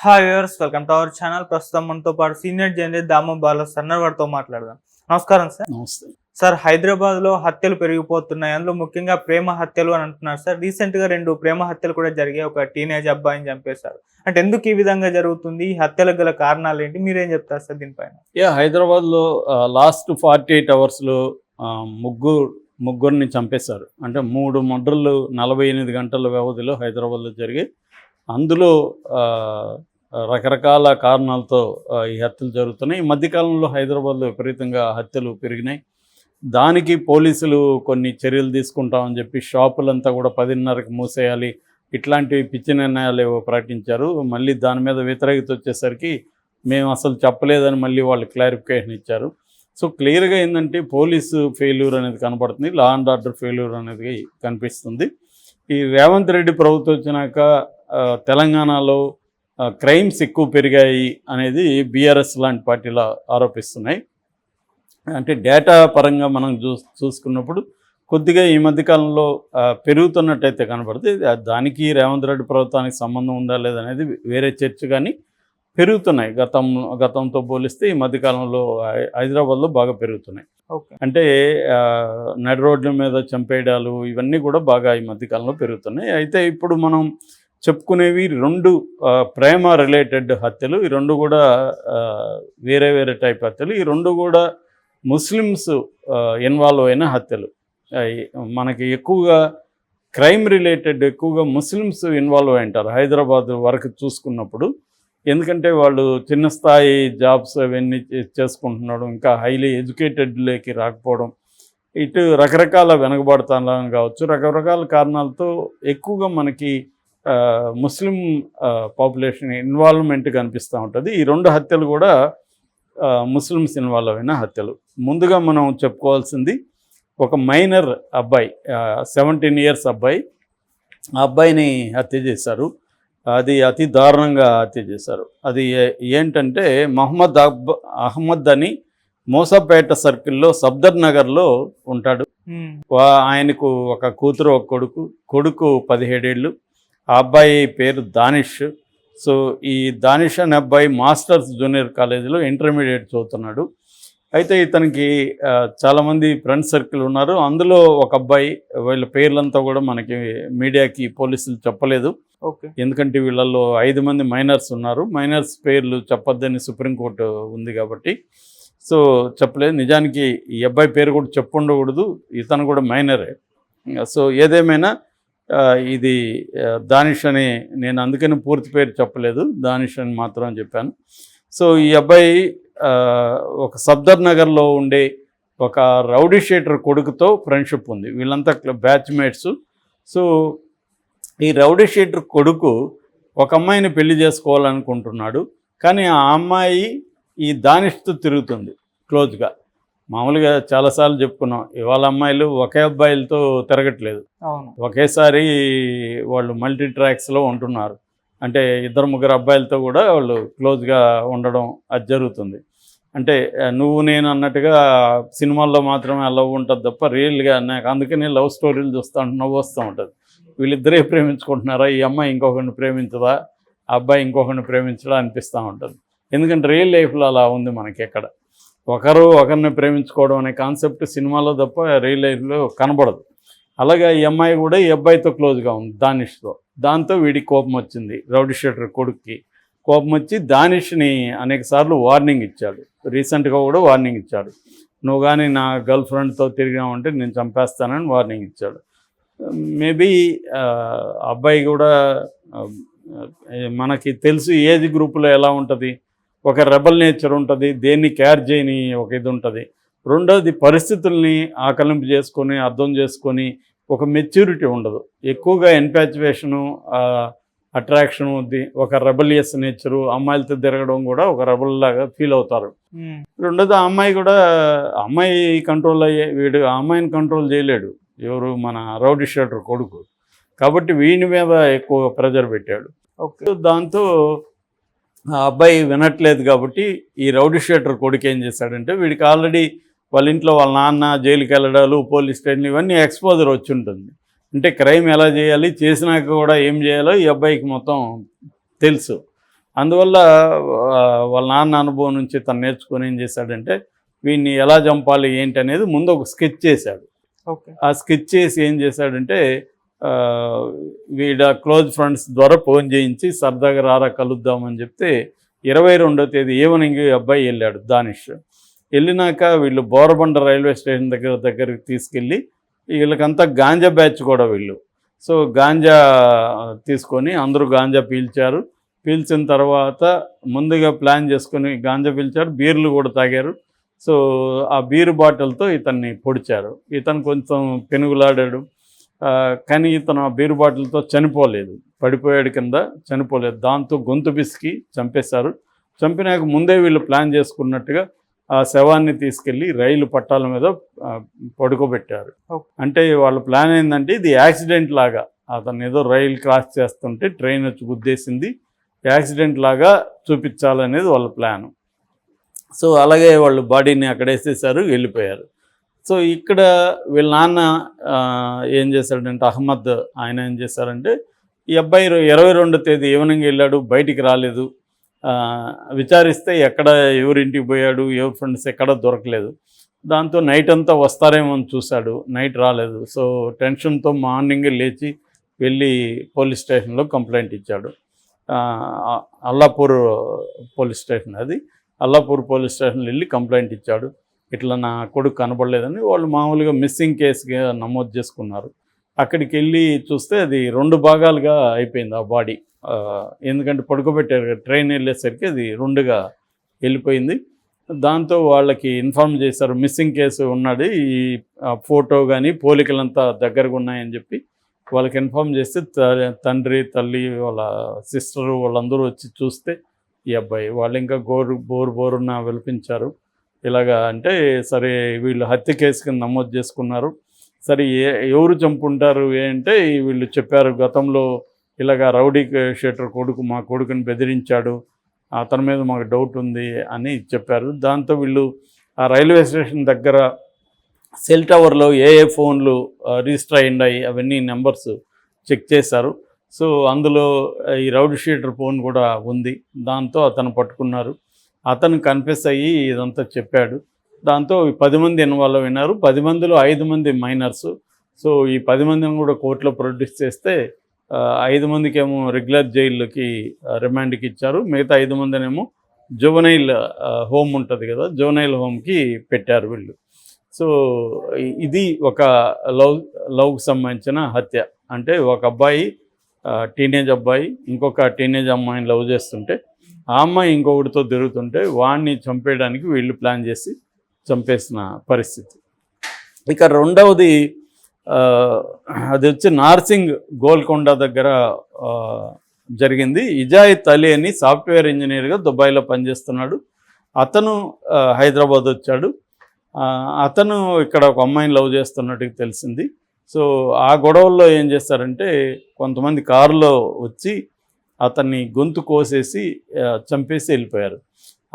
Hi viewers, welcome to our channel. ప్రస్తుతం మనతో పాటు సీనియర్ జర్నలిస్ట్ దామో బాల సన్నర్ వారితో మాట్లాడదాం. నమస్కారం సార్. నమస్తే సార్, హైదరాబాద్ లో హత్యలు పెరిగిపోతున్నాయి. అందులో ముఖ్యంగా ప్రేమ హత్యలు అని అంటున్నారు సార్. రీసెంట్ గా 2 ప్రేమ హత్యలు కూడా జరిగాయి. ఒక టీనేజ్ అబ్బాయిని చంపేశారు. అంటే ఎందుకు ఈ విధంగా జరుగుతుంది? ఈ హత్యలకు గల కారణాలు ఏంటి? మీరేం చెప్తారు సార్ దీనిపైన? హైదరాబాద్లో లాస్ట్ 48 అవర్స్లో ముగ్గురిని చంపేశారు. అంటే 3 మర్డర్లు 48 గంటల వ్యవధిలో హైదరాబాద్లో జరిగాయి. అందులో రకరకాల కారణాలతో ఈ హత్యలు జరుగుతున్నాయి. ఈ మధ్యకాలంలో హైదరాబాద్లో విపరీతంగా హత్యలు పెరిగినాయి. దానికి పోలీసులు కొన్ని చర్యలు తీసుకుంటామని చెప్పి షాపులంతా కూడా 10:30కి మూసేయాలి, ఇట్లాంటివి పిచ్చి నిర్ణయాలు ఏవో ప్రకటించారు. మళ్ళీ దాని మీద వ్యతిరేకత వచ్చేసరికి మేము అసలు చెప్పలేదని మళ్ళీ వాళ్ళు క్లారిఫికేషన్ ఇచ్చారు. సో క్లియర్గా ఏంటంటే పోలీసు ఫెయిల్యూర్ అనేది కనబడుతుంది, లా అండ్ ఆర్డర్ ఫెయిల్యూర్ అనేది కనిపిస్తుంది. ఈ రేవంత్ రెడ్డి ప్రభుత్వం వచ్చినాక తెలంగాణలో క్రైమ్స్ ఎక్కువ పెరిగాయి అనేది బీఆర్ఎస్ లాంటి పార్టీలు ఆరోపిస్తున్నాయి. అంటే డేటా పరంగా మనం చూసుకున్నప్పుడు కొద్దిగా ఈ మధ్యకాలంలో పెరుగుతున్నట్టయితే కనబడుతుంది. దానికి రేవంత్ రెడ్డి ప్రభుత్వానికి సంబంధం ఉందా లేదనేది వేరే చర్చ, కానీ పెరుగుతున్నాయి. గతంతో పోలిస్తే ఈ మధ్యకాలంలో హైదరాబాద్లో బాగా పెరుగుతున్నాయి. అంటే నడి రోడ్ల మీద చంపేయడాలు ఇవన్నీ కూడా బాగా ఈ మధ్యకాలంలో పెరుగుతున్నాయి. అయితే ఇప్పుడు మనం చెప్పుకునేవి 2 ప్రేమ రిలేటెడ్ హత్యలు. ఈ 2 కూడా వేరే వేరే టైప్ హత్యలు. ఈ 2 కూడా ముస్లిమ్స్ ఇన్వాల్వ్ అయిన హత్యలు. మనకి ఎక్కువగా క్రైమ్ రిలేటెడ్ ఎక్కువగా ముస్లిమ్స్ ఇన్వాల్వ్ అయి ఉంటారు హైదరాబాద్ వరకు చూసుకున్నప్పుడు. ఎందుకంటే వాళ్ళు చిన్న స్థాయి జాబ్స్ అవన్నీ చేసుకుంటున్నాడు, ఇంకా హైలీ ఎడ్యుకేటెడ్లోకి రాకపోవడం, ఇటు రకరకాల వెనకబడతాం కావచ్చు, రకరకాల కారణాలతో ఎక్కువగా మనకి ముస్లిం పాపులేషన్ ఇన్వాల్వ్మెంట్ కనిపిస్తూ ఉంటుంది. ఈ 2 హత్యలు కూడా ముస్లిమ్స్ ఇన్వాల్వ్ అయిన హత్యలు. ముందుగా మనం చెప్పుకోవాల్సింది ఒక మైనర్ అబ్బాయి, 17 ఇయర్స్ అబ్బాయి. ఆ అబ్బాయిని హత్య చేశారు. అది అతి దారుణంగా హత్య చేశారు. అది ఏంటంటే అహ్మద్ అని మోసాపేట సర్కిల్లో సఫ్దర్ నగర్లో ఉంటాడు. ఆయనకు ఒక కూతురు, ఒక కొడుకు 17 ఏళ్ళు. ఆ అబ్బాయి పేరు దానిష్. సో ఈ దానిష్ అనే అబ్బాయి మాస్టర్స్ జూనియర్ కాలేజీలో ఇంటర్మీడియట్ చదువుతున్నాడు. అయితే ఇతనికి చాలామంది ఫ్రెండ్ సర్కిల్ ఉన్నారు. అందులో ఒక అబ్బాయి, వీళ్ళ పేర్లంతా కూడా మనకి మీడియాకి పోలీసులు చెప్పలేదు. ఎందుకంటే వీళ్ళల్లో 5 మంది మైనర్స్ ఉన్నారు. మైనర్స్ పేర్లు చెప్పొద్దని సుప్రీంకోర్టు ఉంది కాబట్టి సో చెప్పలేదు. నిజానికి ఈ అబ్బాయి పేరు కూడా చెప్పుండకూడదు, ఇతను కూడా మైనరే. సో ఏదేమైనా ఇది దానిష్ అని, నేను అందుకని పూర్తి పేరు చెప్పలేదు, దానిష్ అని మాత్రం చెప్పాను. సో ఈ అబ్బాయి ఒక సఫ్దర్ నగర్లో ఉండే ఒక రౌడీ షీటర్ కొడుకుతో ఫ్రెండ్షిప్ ఉంది. వీళ్ళంతా బ్యాచ్మేట్స్. సో ఈ రౌడీ షీటర్ కొడుకు ఒక అమ్మాయిని పెళ్లి చేసుకోవాలనుకుంటున్నాడు. కానీ ఆ అమ్మాయి ఈ దానిష్తో తిరుగుతుంది క్లోజ్గా. మామూలుగా చాలాసార్లు చెప్పుకున్నాం, ఇవాళ అమ్మాయిలు ఒకే అబ్బాయిలతో తిరగట్లేదు, ఒకేసారి వాళ్ళు మల్టీ ట్రాక్స్లో ఉంటున్నారు. అంటే 2-3 అబ్బాయిలతో కూడా వాళ్ళు క్లోజ్గా ఉండడం అది జరుగుతుంది. అంటే నువ్వు నేను అన్నట్టుగా సినిమాల్లో మాత్రమే లవ్ ఉంటుంది తప్ప రియల్గా నాకు అందుకనే లవ్ స్టోరీలు చూస్తూ ఉంటే నవ్వు వస్తూ ఉంటుంది. వీళ్ళిద్దరే ప్రేమించుకుంటున్నారా, ఈ అమ్మాయి ఇంకొకరిని ప్రేమించదా, ఆ అబ్బాయి ఇంకొకరిని ప్రేమించడా అనిపిస్తూ ఉంటుంది. ఎందుకంటే రియల్ లైఫ్లో అలా ఉంది మనకి. ఎక్కడ ఒకరిని ప్రేమించుకోవడం అనే కాన్సెప్ట్ సినిమాలో తప్ప రియల్ లైఫ్లో కనబడదు. అలాగే ఈ అమ్మాయి కూడా ఈ అబ్బాయితో క్లోజ్గా ఉంది, దానిష్తో. దాంతో వీడికి కోపం వచ్చింది, రౌడీ షీటర్ కొడుక్కి కోపం వచ్చి దానిష్ని అనేక సార్లు వార్నింగ్ ఇచ్చాడు. రీసెంట్గా కూడా వార్నింగ్ ఇచ్చాడు, నువ్వు కానీ నా గర్ల్ ఫ్రెండ్తో తిరిగామంటే నేను చంపేస్తానని వార్నింగ్ ఇచ్చాడు. మేబీ అబ్బాయి కూడా మనకి తెలుసు ఏజ్ గ్రూపులో ఎలా ఉంటుంది, ఒక రెబల్ నేచర్ ఉంటుంది, దేన్ని కేర్ చేయని ఒక ఇది ఉంటుంది. రెండోది పరిస్థితుల్ని ఆకలింపు చేసుకొని అర్థం చేసుకొని ఒక మెచ్యూరిటీ ఉండదు. ఎక్కువగా ఎన్పాచ్యువేషను, అట్రాక్షన్ ఉంది, ఒక రెబలియస్ నేచరు, అమ్మాయిలతో తిరగడం కూడా ఒక రెబల్ లాగా ఫీల్ అవుతారు. రెండోది ఆ అమ్మాయి కూడా, అమ్మాయి కంట్రోల్ వీడు ఆ అమ్మాయిని కంట్రోల్ చేయలేడు, ఎవరు మన రౌడీ షీటర్ కొడుకు. కాబట్టి వీని మీద ఎక్కువ ప్రెజర్ పెట్టాడు. దాంతో ఆ అబ్బాయి వినట్లేదు. కాబట్టి ఈ రౌడీ షీటర్ కొడుకు ఏం చేశాడంటే, వీడికి ఆల్రెడీ వాళ్ళ ఇంట్లో వాళ్ళ నాన్న జైలుకి వెళ్ళడాలు, పోలీస్ స్టేషన్ ఇవన్నీ ఎక్స్పోజర్ వచ్చి ఉంటుంది. అంటే క్రైమ్ ఎలా చేయాలి, చేసినాక కూడా ఏం చేయాలో ఈ అబ్బాయికి మొత్తం తెలుసు. అందువల్ల వాళ్ళ నాన్న అనుభవం నుంచి తను నేర్చుకొని ఏం చేశాడంటే వీడిని ఎలా చంపాలి ఏంటి అనేది ముందు ఒక స్కెచ్ చేశాడు. ఓకే. ఆ స్కెచ్ చేసి ఏం చేశాడంటే వీడ క్లోజ్ ఫ్రెండ్స్ ద్వారా ఫోన్ చేయించి సరదాగా రారా కలుద్దామని చెప్తే 22వ తేదీ ఈవినింగ్ అబ్బాయి వెళ్ళాడు దానిష్. వెళ్ళినాక వీళ్ళు బోరబండ రైల్వే స్టేషన్ దగ్గరికి తీసుకెళ్ళి వీళ్ళకంతా గాంజా బ్యాచ్ కూడా వీళ్ళు. సో గాంజా తీసుకొని అందరూ గాంజా పీల్చారు. పీల్చిన తర్వాత ముందుగా ప్లాన్ చేసుకొని గాంజా పీల్చారు, బీర్లు కూడా తాగారు. సో ఆ బీరు బాటిల్తో ఇతన్ని పొడిచారు. ఇతను కొంచెం పెనుగులాడాడు, కానీ ఇతను ఆ బీరు బాటిల్తో చనిపోలేదు, పడిపోయాడు కింద, చనిపోలేదు. దాంతో గొంతు పిసికి చంపేశారు. చంపినాక ముందే వీళ్ళు ప్లాన్ చేసుకున్నట్టుగా ఆ శవాన్ని తీసుకెళ్ళి రైలు పట్టాల మీద పడుకోబెట్టారు. అంటే వాళ్ళ ప్లాన్ ఏంటంటే ఇది యాక్సిడెంట్ లాగా, అతను ఏదో రైలు క్రాస్ చేస్తుంటే ట్రైన్ వచ్చి గుద్దేసింది, యాక్సిడెంట్ లాగా చూపించాలనేది వాళ్ళ ప్లాను. సో అలాగే వాళ్ళు బాడీని అక్కడ వేసేసారు, వెళ్ళిపోయారు. సో ఇక్కడ వీళ్ళ నాన్న ఏం చేశాడంటే అహ్మద్ ఆయన ఏం చేశారంటే ఈ అబ్బాయి 22వ తేదీ ఈవినింగ్ వెళ్ళాడు, బయటికి రాలేదు. విచారిస్తే ఎక్కడ ఎవరింటికి పోయాడు, ఎవరి ఫ్రెండ్స్ ఎక్కడ దొరకలేదు. దాంతో నైట్ అంతా వస్తారేమో అని చూశాడు, నైట్ రాలేదు. సో టెన్షన్తో మార్నింగ్ లేచి వెళ్ళి పోలీస్ స్టేషన్లో కంప్లైంట్ ఇచ్చాడు. అల్లాపూర్ పోలీస్ స్టేషన్ అది. అల్లాపూర్ పోలీస్ స్టేషన్లో వెళ్ళి కంప్లైంట్ ఇచ్చాడు, ఇట్లా నా కొడుకు కనబడలేదని. వాళ్ళు మామూలుగా మిస్సింగ్ కేసుగా నమోదు చేసుకున్నారు. అక్కడికి వెళ్ళి చూస్తే అది 2 భాగాలుగా అయిపోయింది ఆ బాడీ. ఎందుకంటే పడుకోబెట్టారు, ట్రైన్ వెళ్ళేసరికి అది 2గా వెళ్ళిపోయింది. దాంతో వాళ్ళకి ఇన్ఫార్మ్ చేశారు మిస్సింగ్ కేసు ఉన్నది, ఈ ఫోటో కానీ పోలికలంతా దగ్గరగా ఉన్నాయని చెప్పి వాళ్ళకి ఇన్ఫార్మ్ చేస్తే తండ్రి, తల్లి, వాళ్ళ సిస్టరు వాళ్ళందరూ వచ్చి చూస్తే ఈ అబ్బాయి. వాళ్ళు ఇంకా బోరున విలిపించారు. ఇలాగా అంటే సరే వీళ్ళు హత్య కేసు కింద నమోదు చేసుకున్నారు. సరే ఎవరు చంపుంటారు అంటే వీళ్ళు చెప్పారు, గతంలో ఇలాగా రౌడీ షీటర్ కొడుకు మా కొడుకుని బెదిరించాడు, అతని మీద మాకు డౌట్ ఉంది అని చెప్పారు. దాంతో వీళ్ళు ఆ రైల్వే స్టేషన్ దగ్గర సెల్ టవర్లో ఏ ఫోన్లు రిజిస్టర్ అయ్యాయి అవన్నీ నెంబర్స్ చెక్ చేశారు. సో అందులో ఈ రౌడీ షీటర్ ఫోన్ కూడా ఉంది. దాంతో అతను పట్టుకున్నారు. అతను కన్ఫెస్ అయ్యి ఇదంతా చెప్పాడు. దాంతో 10 మంది ఇన్వాల్వ్ అయినారు. 10 మందిలో 5 మంది మైనర్స్. సో ఈ 10 మందిని కూడా కోర్టులో ప్రొడ్యూస్ చేస్తే 5 మందికేమో రెగ్యులర్ జైల్లోకి రిమాండ్కి ఇచ్చారు. మిగతా 5 మందినేమో జువనైల్ హోమ్ ఉంటుంది కదా, జువనైల్ హోమ్కి పెట్టారు వీళ్ళు. సో ఇది ఒక లవ్కి సంబంధించిన హత్య. అంటే ఒక అబ్బాయి, టీనేజ్ అబ్బాయి ఇంకొక టీనేజ్ అమ్మాయిని లవ్ చేస్తుంటే ఆ అమ్మాయి ఇంకొకటితో తిరుగుతుంటే వాడిని చంపేయడానికి వీళ్ళు ప్లాన్ చేసి చంపేసిన పరిస్థితి. ఇక రెండవది అది వచ్చి నార్సింగ్ గోల్కొండ దగ్గర జరిగింది. ఇజాయిత్ అలీ అని సాఫ్ట్వేర్ ఇంజనీర్గా దుబాయ్లో పనిచేస్తున్నాడు. అతను హైదరాబాద్ వచ్చాడు. అతను ఇక్కడ ఒక అమ్మాయిని లవ్ చేస్తున్నట్టుగా తెలిసింది. సో ఆ గొడవల్లో ఏం చేస్తారంటే కొంతమంది కారులో వచ్చి అతన్ని గొంతు కోసేసి చంపేసి వెళ్ళిపోయారు.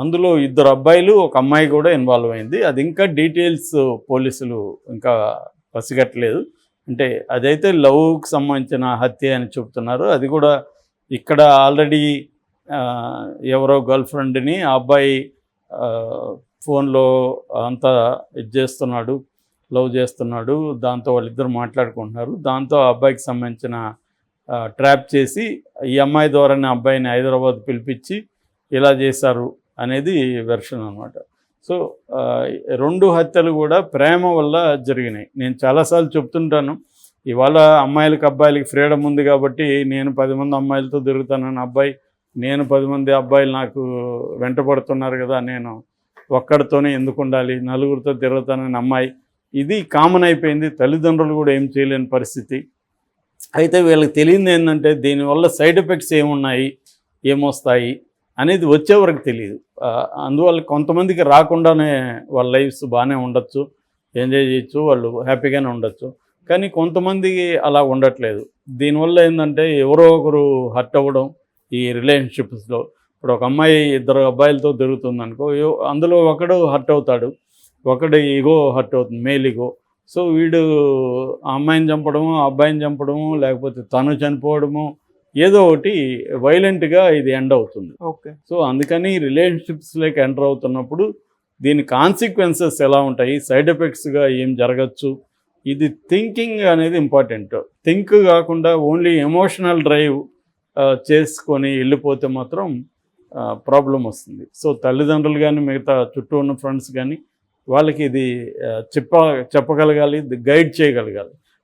అందులో 2 అబ్బాయిలు, ఒక అమ్మాయి కూడా ఇన్వాల్వ్ అయింది. అది ఇంకా డీటెయిల్స్ పోలీసులు ఇంకా పసిగట్టలేదు. అంటే అదైతే లవ్కి సంబంధించిన హత్య అని చెప్తున్నారు. అది కూడా ఇక్కడ ఆల్రెడీ ఎవరో గర్ల్ ఫ్రెండ్ని ఆ అబ్బాయి ఫోన్లో అంతా ఇది చేస్తున్నాడు, లవ్ చేస్తున్నాడు. దాంతో వాళ్ళిద్దరు మాట్లాడుకుంటున్నారు. దాంతో ఆ అబ్బాయికి సంబంధించిన ట్రాప్ చేసి ఈ అమ్మాయి ద్వారానే అబ్బాయిని హైదరాబాద్ పిలిపించి ఇలా చేశారు అనేది వెర్షన్ అనమాట. సో 2 హత్యలు కూడా ప్రేమ వల్ల జరిగినాయి. నేను చాలాసార్లు చెప్తుంటాను, ఇవాళ అమ్మాయిలకి అబ్బాయిలకి ఫ్రీడమ్ ఉంది కాబట్టి నేను 10 మంది అమ్మాయిలతో తిరుగుతానని అబ్బాయి, నేను 10 మంది అబ్బాయిలు నాకు వెంటబడుతున్నారు కదా, నేను ఒక్కడితోనే ఎందుకు ఉండాలి, నలుగురితో తిరుగుతానని అమ్మాయి. ఇది కామన్ అయిపోయింది. తల్లిదండ్రులు కూడా ఏం చేయలేని పరిస్థితి. అయితే వీళ్ళకి తెలియదు ఏంటంటే దీనివల్ల సైడ్ ఎఫెక్ట్స్ ఏమున్నాయి, ఏమొస్తాయి అనేది వచ్చే వరకు తెలియదు. అందువల్ల కొంతమందికి రాకుండానే వాళ్ళ లైఫ్స్ బాగానే ఉండొచ్చు, ఎంజాయ్ చేయొచ్చు, వాళ్ళు హ్యాపీగానే ఉండొచ్చు. కానీ కొంతమందికి అలా ఉండట్లేదు. దీనివల్ల ఏంటంటే ఎవరో ఒకరు హర్ట్ అవ్వడం ఈ రిలేషన్షిప్స్లో. ఇప్పుడు ఒక అమ్మాయి 2 అబ్బాయిలతో తిరుగుతుంది అనుకో, అందులో ఒకడు హర్ట్ అవుతాడు, ఒకడు ఈగో హర్ట్ అవుతుంది, మేల్ ఈగో. సో వీడు ఆ అమ్మాయిని చంపడము, ఆ అబ్బాయిని చంపడము, లేకపోతే తను చనిపోవడము, ఏదో ఒకటి వైలెంట్గా ఇది ఎండ్ అవుతుంది. ఓకే. సో అందుకని రిలేషన్షిప్స్లోకి ఎంటర్ అవుతున్నప్పుడు దీని కాన్సిక్వెన్సెస్ ఎలా ఉంటాయి, సైడ్ ఎఫెక్ట్స్గా ఏం జరగచ్చు, ఇది థింకింగ్ అనేది ఇంపార్టెంట్. థింక్ కాకుండా ఓన్లీ ఎమోషనల్ డ్రైవ్ చేసుకొని వెళ్ళిపోతే మాత్రం ప్రాబ్లం వస్తుంది. సో తల్లిదండ్రులు కానీ మిగతా చుట్టూ ఉన్న ఫ్రెండ్స్ కానీ వాళ్ళకి ఇది చెప్పగలగాలి, గైడ్ చేయగలగాలి.